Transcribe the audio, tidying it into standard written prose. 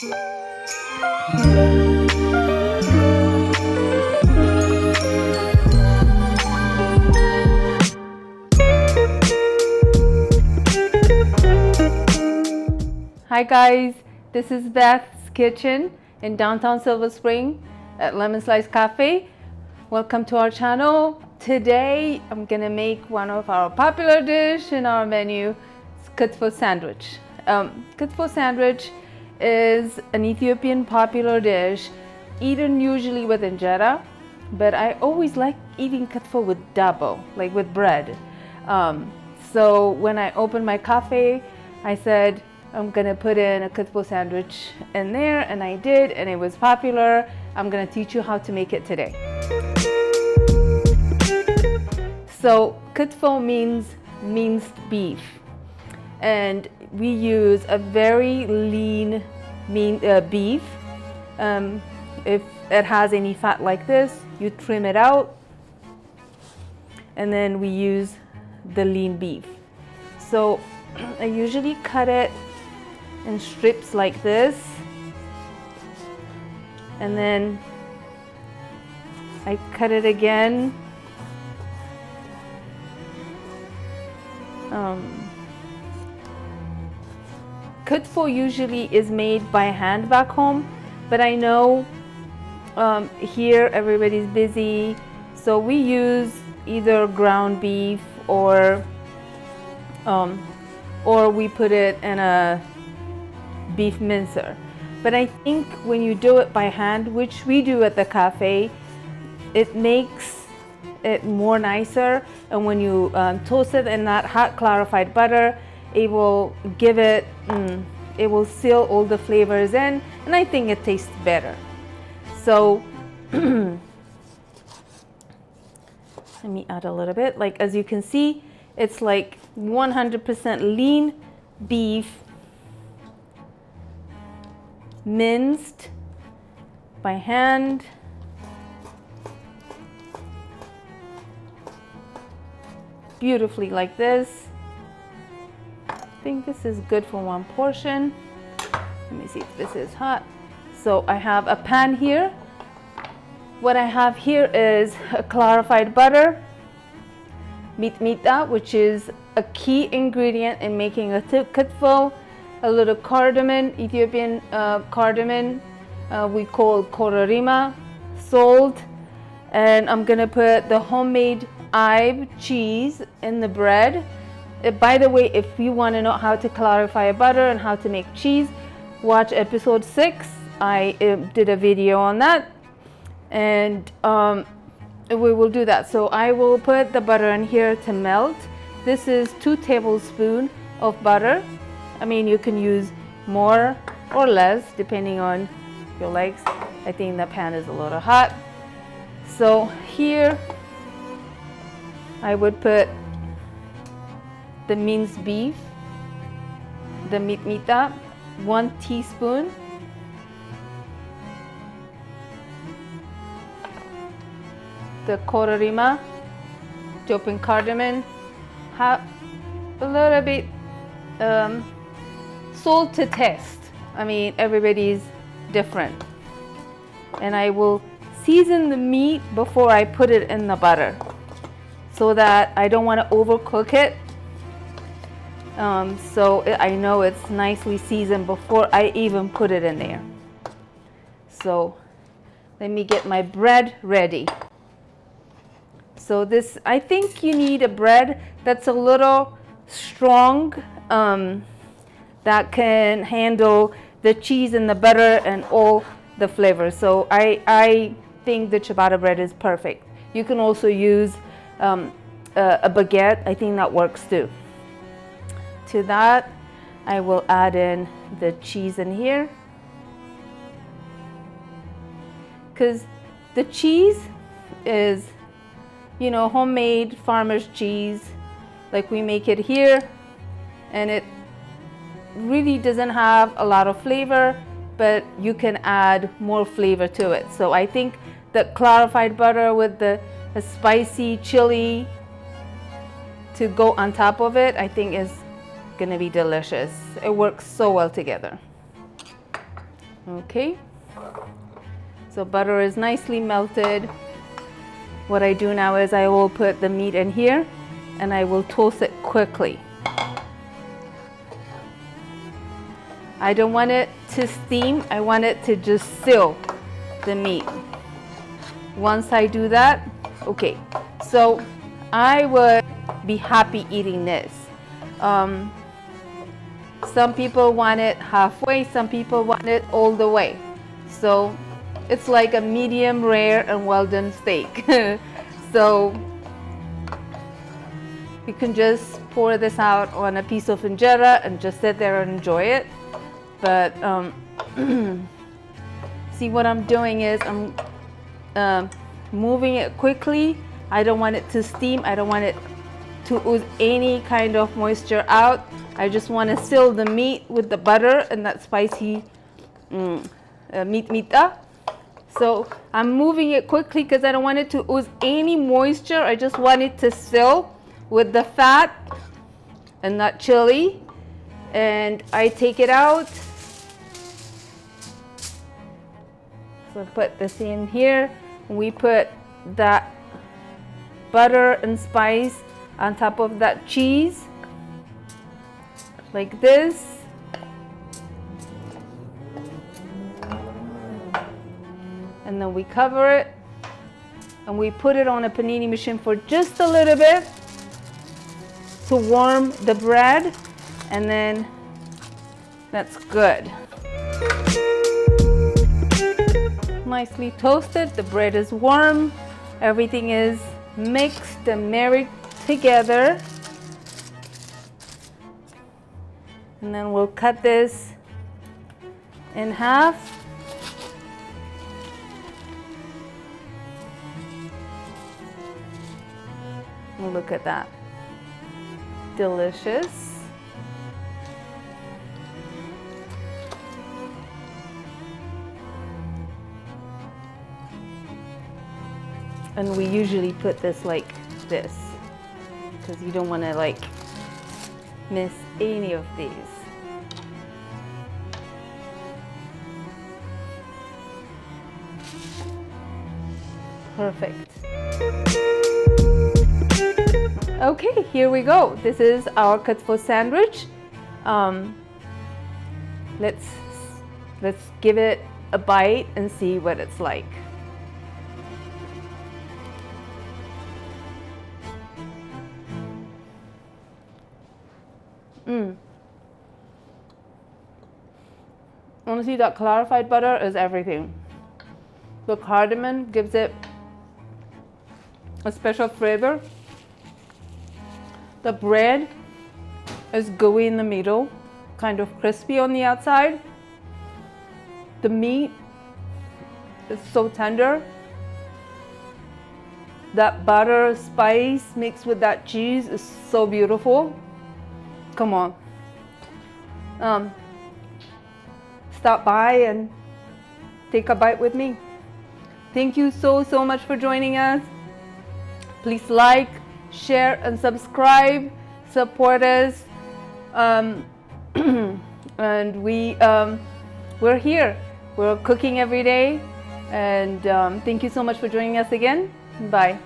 Hi guys, this is Beth's kitchen in downtown Silver Spring at Lemon Slice Cafe. Welcome to our channel. Today I'm gonna make one of our popular dish in our menu, Kitfo sandwich. Kitfo sandwich is an Ethiopian popular dish eaten usually with injera, but I always like eating kitfo with dabo, like with bread. So when I opened my cafe, I said, I'm gonna put in a kitfo sandwich in there, and I did, and it was popular. I'm gonna teach you how to make it today. So kitfo means minced beef, and we use a very lean beef. If it has any fat like this, you trim it out, and then we use the lean beef. So I usually cut it in strips like this, and then I cut it again. Kitfo usually is made by hand back home, but I know here everybody's busy, so we use either ground beef or we put it in a beef mincer. But I think when you do it by hand, which we do at the cafe, it makes it more nicer, and when you toast it in that hot clarified butter, it will give it, it will seal all the flavors in, and I think it tastes better. So let me add a little bit. Like, as you can see, it's like 100% lean beef, minced by hand. Beautifully like this. I think this is good for one portion. Let me see if this is hot. So I have a pan here. What I have here is a clarified butter, mitmita, which is a key ingredient in making a kitfo, a little cardamom, Ethiopian cardamom, we call kororima, salt, and I'm gonna put the homemade Ibe cheese in the bread. By the way, if you want to know how to clarify a butter and how to make cheese, watch episode 6. I did a video on that, and we will do that. So I will put the butter in here to melt. This is 2 tablespoons of butter. I mean, you can use more or less depending on your likes. I think the pan is a little hot. So here I would put the minced beef, the mitmita, 1 teaspoon, the kororima, chopping cardamom, a little bit salt to taste. I mean, everybody's different. And I will season the meat before I put it in the butter, so that I don't want to overcook it. So I know it's nicely seasoned before I even put it in there. So let me get my bread ready. So this, I think you need a bread that's a little strong, that can handle the cheese and the butter and all the flavors. So I think the ciabatta bread is perfect. You can also use a baguette. I think that works too. To that, I will add in the cheese in here, because the cheese is, you know, homemade farmer's cheese like we make it here, and it really doesn't have a lot of flavor, but you can add more flavor to it. So I think the clarified butter with the spicy chili to go on top of it, I think is gonna be delicious. It works so well together. Okay, so butter is nicely melted. What I do now is I will put the meat in here and I will toast it quickly. I don't want it to steam, I want it to just seal the meat. Once I do that, okay, so I would be happy eating this. Some people want it halfway, some people want it all the way. So it's like a medium rare and well done steak. So you can just pour this out on a piece of injera and just sit there and enjoy it. But see, what I'm doing is I'm moving it quickly. I don't want it to steam. I don't want it to ooze any kind of moisture out. I just want to seal the meat with the butter and that spicy meat. So I'm moving it quickly because I don't want it to ooze any moisture. I just want it to seal with the fat and that chili. And I take it out. So put this in here. We put that butter and spice on top of that cheese, like this. And then we cover it and we put it on a panini machine for just a little bit to warm the bread, and then that's good. Nicely toasted, the bread is warm, everything is mixed and married together. And then we'll cut this in half. Look at that. Delicious. And we usually put this like this because you don't want to like miss any of these. Perfect. Okay, here we go. This is our Kitfo sandwich. Let's give it a bite and see what it's like. Honestly, that clarified butter is everything. The cardamom gives it a special flavor. The bread is gooey in the middle, kind of crispy on the outside. The meat is so tender. That butter spice mixed with that cheese is so beautiful. Come on. Stop by and take a bite with me. Thank you so much for joining us. Please like, share, and subscribe. Support us. And we're here. We're cooking every day. And thank you so much for joining us again. Bye.